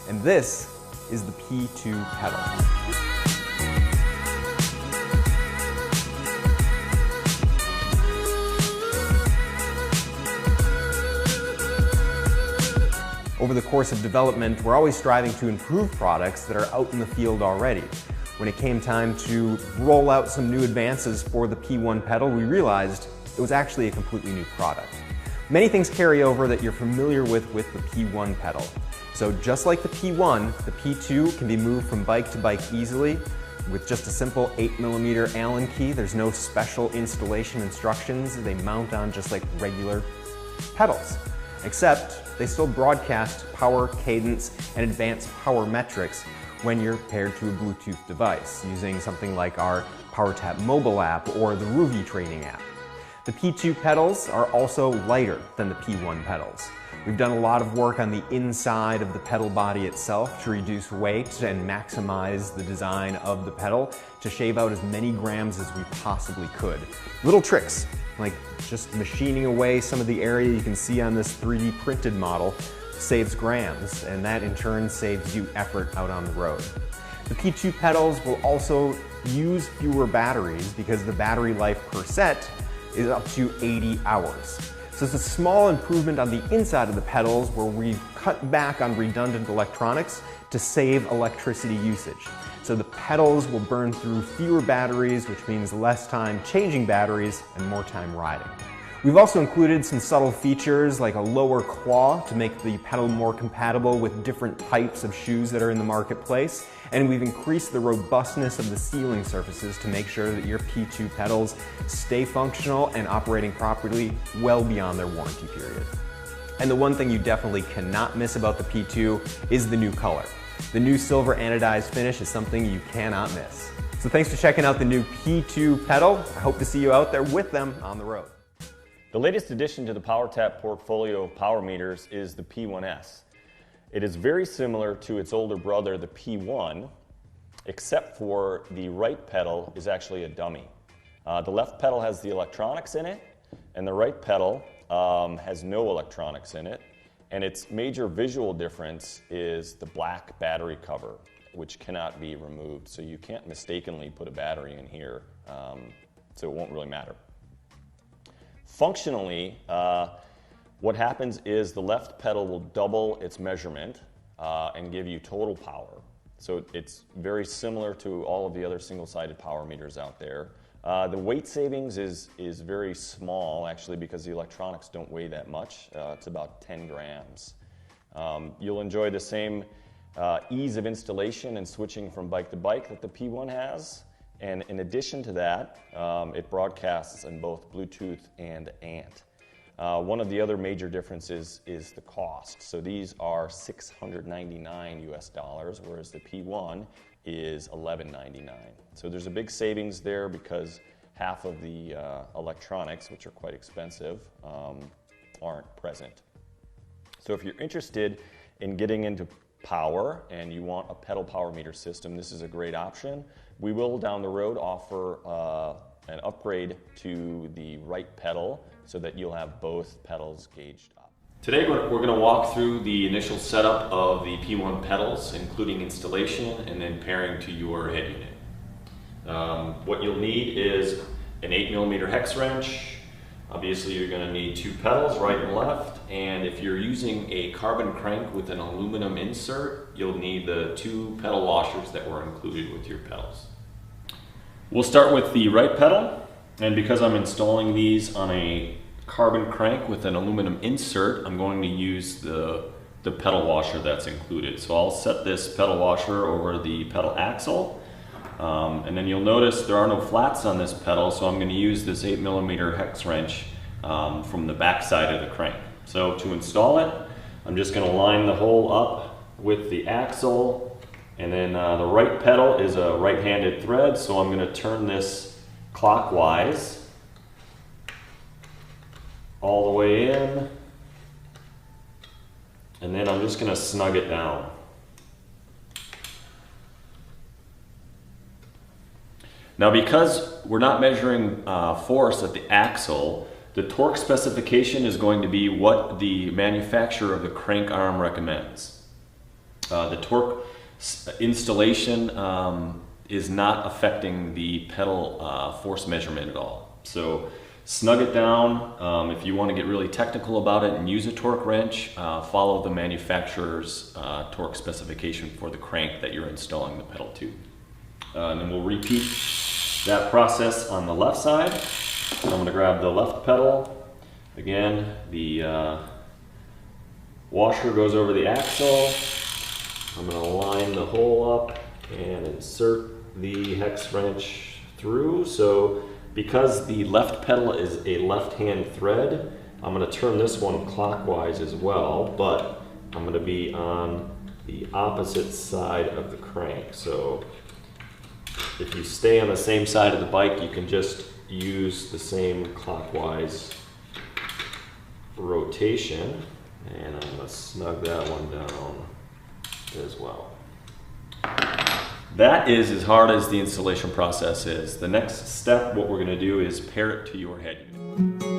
And this is the P2 pedal. Over the course of development, we're always striving to improve products that are out in the field already. When it came time to roll out some new advances for the P1 pedal, we realized it was actually a completely new product. Many things carry over that you're familiar with the P1 pedal. So just like the P1, the P2 can be moved from bike to bike easily with just a simple 8mm Allen key. There's no special installation instructions. They mount on just like regular pedals, except they still broadcast power, cadence, and advanced power metrics when you're paired to a Bluetooth device using something like our PowerTap mobile app or the Ruby training app. The P2 pedals are also lighter than the P1 pedals. We've done a lot of work on the inside of the pedal body itself to reduce weight and maximize the design of the pedal to shave out as many grams as we possibly could. Little tricks, like just machining away some of the area you can see on this 3D printed model saves grams, and that in turn saves you effort out on the road. The P2 pedals will also use fewer batteries because the battery life per set is up to 80 hours. So it's a small improvement on the inside of the pedals where we've cut back on redundant electronics to save electricity usage. So the pedals will burn through fewer batteries, which means less time changing batteries and more time riding. We've also included some subtle features like a lower claw to make the pedal more compatible with different types of shoes that are in the marketplace. And we've increased the robustness of the sealing surfaces to make sure that your P2 pedals stay functional and operating properly well beyond their warranty period. And the one thing you definitely cannot miss about the P2 is the new color. The new silver anodized finish is something you cannot miss. So thanks for checking out the new P2 pedal. I hope to see you out there with them on the road. The latest addition to the PowerTap portfolio of power meters is the P1S. It is very similar to its older brother, the P1, except for the right pedal is actually a dummy. The left pedal has the electronics in it, and the right pedal has no electronics in it. And its major visual difference is the black battery cover, which cannot be removed. So you can't mistakenly put a battery in here, so it won't really matter. Functionally, what happens is the left pedal will double its measurement and give you total power. So it's very similar to all of the other single-sided power meters out there. The weight savings is very small, actually, because the electronics don't weigh that much. It's about 10 grams. You'll enjoy the same ease of installation and switching from bike to bike that the P1 has. And in addition to that, it broadcasts in both Bluetooth and ANT. One of the other major differences is the cost. So these are $699 US, whereas the P1 is $1199. So there's a big savings there because half of the electronics, which are quite expensive, aren't present. So if you're interested in getting into power and you want a pedal power meter system, this is a great option. We will down the road offer an upgrade to the right pedal so that you'll have both pedals gauged up. Today we're going to walk through the initial setup of the P1 pedals, including installation and then pairing to your head unit. What you'll need is an 8mm hex wrench. Obviously you're going to need two pedals, right and left, and if you're using a carbon crank with an aluminum insert, you'll need the two pedal washers that were included with your pedals. We'll start with the right pedal, and because I'm installing these on a carbon crank with an aluminum insert, I'm going to use the pedal washer that's included. So I'll set this pedal washer over the pedal axle, and then you'll notice there are no flats on this pedal, so I'm going to use this 8mm hex wrench from the back side of the crank. So to install it, I'm just going to line the hole up with the axle, and then the right pedal is a right-handed thread, so I'm going to turn this clockwise all the way in, and then I'm just going to snug it down. Now, because we're not measuring force at the axle, the torque specification is going to be what the manufacturer of the crank arm recommends. The torque installation is not affecting the pedal force measurement at all. So snug it down. If you want to get really technical about it and use a torque wrench, follow the manufacturer's torque specification for the crank that you're installing the pedal to. And then we'll repeat that process on the left side. So I'm going to grab the left pedal. Again, the washer goes over the axle. I'm going to line the hole up and insert the hex wrench through. So because the left pedal is a left-hand thread, I'm going to turn this one clockwise as well, but I'm going to be on the opposite side of the crank. So if you stay on the same side of the bike, you can just use the same clockwise rotation, and I'm going to snug that one down as well. That is as hard as the installation process is. The next step, what we're going to do is pair it to your head unit.